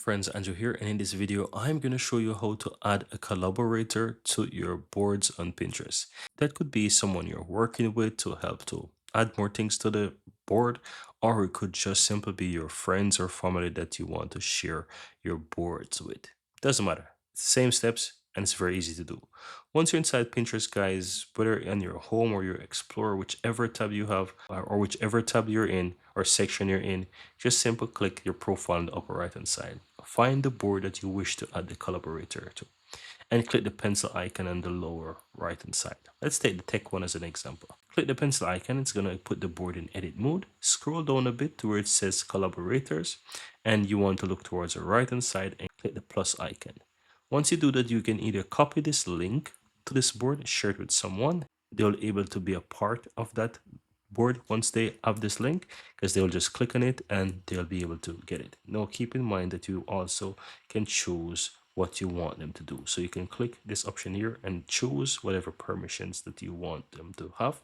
friends, Andrew here, and in this video I'm going to show you how to add a collaborator to your boards on Pinterest. That could be someone you're working with to help to add more things to the board, or it could just simply be your friends or family that you want to share your boards with. Doesn't matter. Same steps, and it's very easy to do. Once you're inside Pinterest, guys, whether in your home or your Explorer, whichever tab you have, or whichever tab you're in or section you're in, just simply click your profile on the upper right hand side. Find the board that you wish to add the collaborator to and click the pencil icon on the lower right hand side. Let's take the tech one as an example. Click the pencil icon, it's going to put the board in edit mode. Scroll down a bit to where it says collaborators, and you want to look towards the right hand side and click the plus icon. Once you do that, you can either copy this link to this board, share it with someone. They'll able to be a part of that board once they have this link, because they'll just click on it and they'll be able to get it. Now keep in mind that you also can choose what you want them to do. So you can click this option here and choose whatever permissions that you want them to have.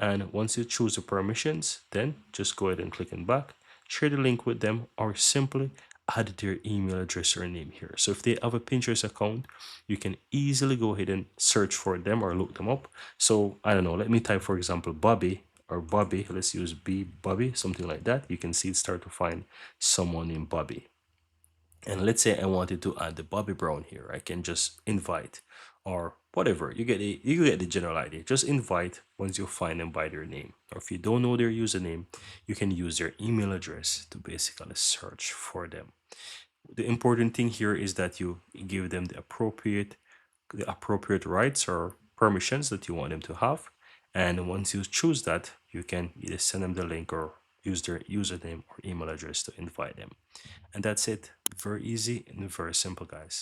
And once you choose the permissions, then just go ahead and click on back, share the link with them, or simply add their email address or name here. So if they have a Pinterest account, you can easily go ahead and search for them or look them up. So I don't know, let me type, for example, Bobby or Bobby. Let's use Bobby, something like that. You can see it start to find someone named Bobby. And let's say I wanted to add the Bobby Brown here. I can just invite or whatever. You get the general idea. Just invite once you find them by their name. Or if you don't know their username, you can use their email address to basically search for them. The important thing here is that you give them the appropriate rights or permissions that you want them to have. And once you choose that, you can either send them the link or use their username or email address to invite them. And that's it. Very easy and very simple, guys.